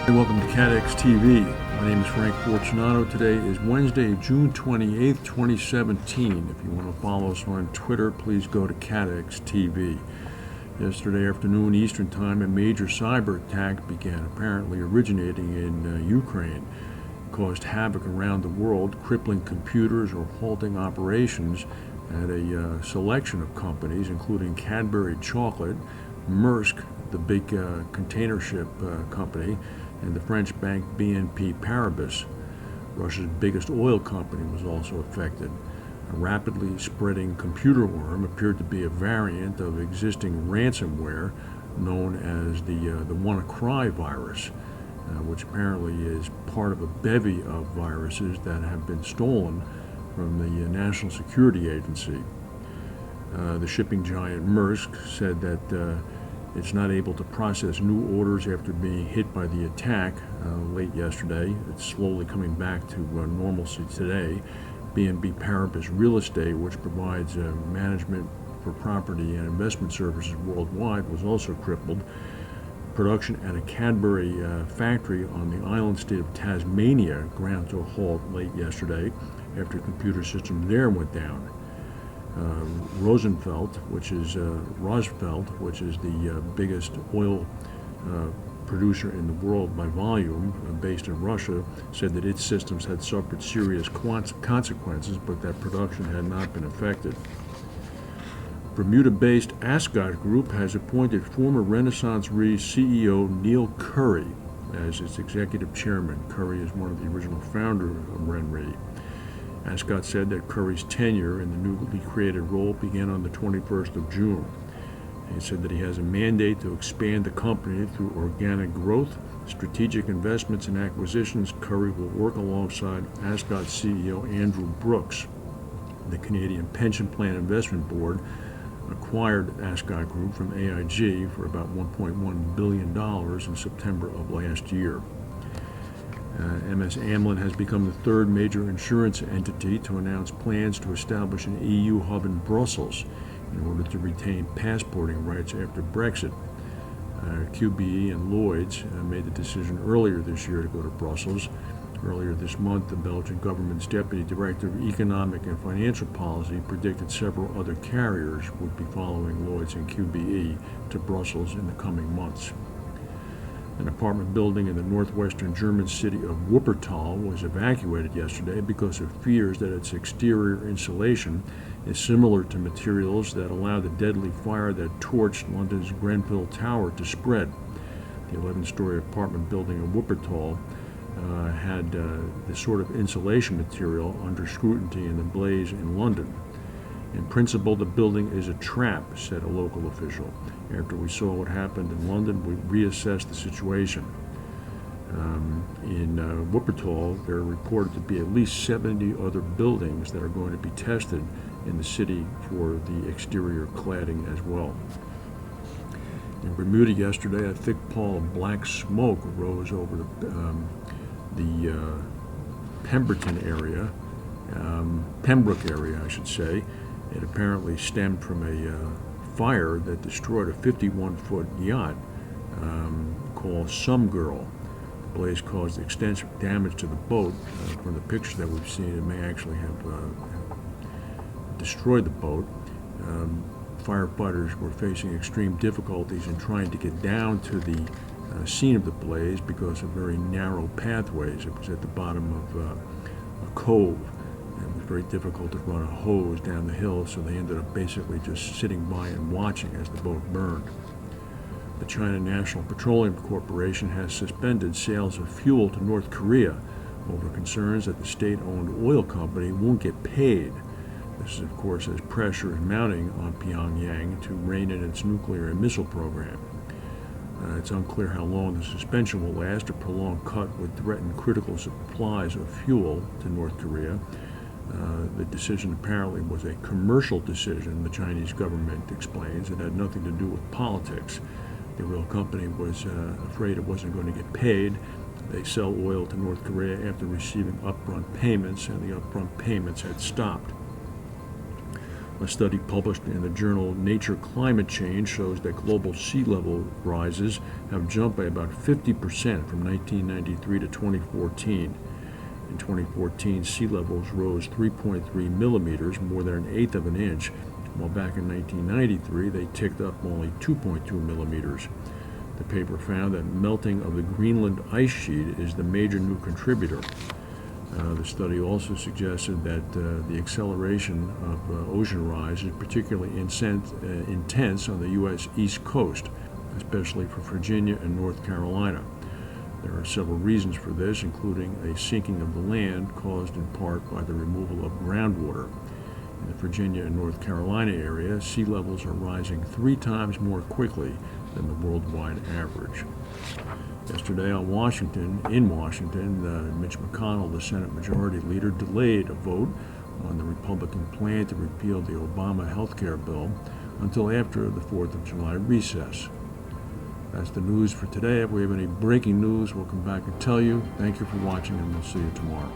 Hey, welcome to CATEX TV. My name is Frank Fortunato. Today is Wednesday, June 28th, 2017. If you want to follow us on Twitter, please go to CATEX TV. Yesterday afternoon, Eastern Time, a major cyber attack began, apparently originating in Ukraine. It caused havoc around the world, crippling computers or halting operations at a selection of companies, including Cadbury Chocolate, Maersk, the big container ship company, and the French bank BNP Paribas. Russia's biggest oil company was also affected. A rapidly spreading computer worm appeared to be a variant of existing ransomware known as the WannaCry virus, which apparently is part of a bevy of viruses that have been stolen from the National Security Agency. The shipping giant Maersk said that it's not able to process new orders after being hit by the attack late yesterday. It's slowly coming back to normalcy today. BNP Paribas Real Estate, which provides management for property and investment services worldwide, was also crippled. Production at a Cadbury factory on the island state of Tasmania ground to a halt late yesterday after a computer system there went down. Rosneft, which is the biggest oil producer in the world by volume, based in Russia, said that its systems had suffered serious consequences, but that production had not been affected. Bermuda-based Ascot Group has appointed former Renaissance Re CEO Neill Currie as its executive chairman. Currie is one of the original founders of RenRe. Ascot said that Currie's tenure in the newly created role began on the 21st of June. He said that he has a mandate to expand the company through organic growth, strategic investments, and acquisitions. Currie will work alongside Ascot CEO Andrew Brooks. The Canadian Pension Plan Investment Board acquired Ascot Group from AIG for about $1.1 billion in September of last year. MS Amlin has become the third major insurance entity to announce plans to establish an EU hub in Brussels in order to retain passporting rights after Brexit. QBE and Lloyd's made the decision earlier this year to go to Brussels. Earlier this month, the Belgian government's Deputy Director of Economic and Financial Policy predicted several other carriers would be following Lloyd's and QBE to Brussels in the coming months. An apartment building in the northwestern German city of Wuppertal was evacuated yesterday because of fears that its exterior insulation is similar to materials that allowed the deadly fire that torched London's Grenfell Tower to spread. The 11-story apartment building in Wuppertal had this sort of insulation material under scrutiny in the blaze in London. In principle, the building is a trap, said a local official. After we saw what happened in London, we reassessed the situation. In Wuppertal, there are reported to be at least 70 other buildings that are going to be tested in the city for the exterior cladding as well. In Bermuda yesterday, a thick pall of black smoke rose over the Pembroke area, I should say. It apparently stemmed from a fire that destroyed a 51-foot yacht called Some Girl. The blaze caused extensive damage to the boat. From the pictures that we've seen, it may actually have destroyed the boat. Firefighters were facing extreme difficulties in trying to get down to the scene of the blaze because of very narrow pathways. It was at the bottom of a cove. It was very difficult to run a hose down the hill, so they ended up basically just sitting by and watching as the boat burned. The China National Petroleum Corporation has suspended sales of fuel to North Korea over concerns that the state-owned oil company won't get paid. This is, of course, as pressure is mounting on Pyongyang to rein in its nuclear and missile program. It's unclear how long the suspension will last. A prolonged cut would threaten critical supplies of fuel to North Korea. The decision apparently was a commercial decision, the Chinese government explains. It had nothing to do with politics. The oil company was afraid it wasn't going to get paid. They sell oil to North Korea after receiving upfront payments, and the upfront payments had stopped. A study published in the journal Nature Climate Change shows that global sea level rises have jumped by about 50% from 1993 to 2014. In 2014, sea levels rose 3.3 millimeters, more than an eighth of an inch, while back in 1993 they ticked up only 2.2 millimeters. The paper found that melting of the Greenland ice sheet is the major new contributor. The study also suggested that the acceleration of ocean rise is particularly intense on the U.S. East Coast, especially for Virginia and North Carolina. There are several reasons for this, including a sinking of the land caused in part by the removal of groundwater. In the Virginia and North Carolina area, sea levels are rising 3 times more quickly than the worldwide average. Yesterday in Washington, Mitch McConnell, the Senate Majority Leader, delayed a vote on the Republican plan to repeal the Obama health care bill until after the 4th of July recess. That's the news for today. If we have any breaking news, we'll come back and tell you. Thank you for watching, and we'll see you tomorrow.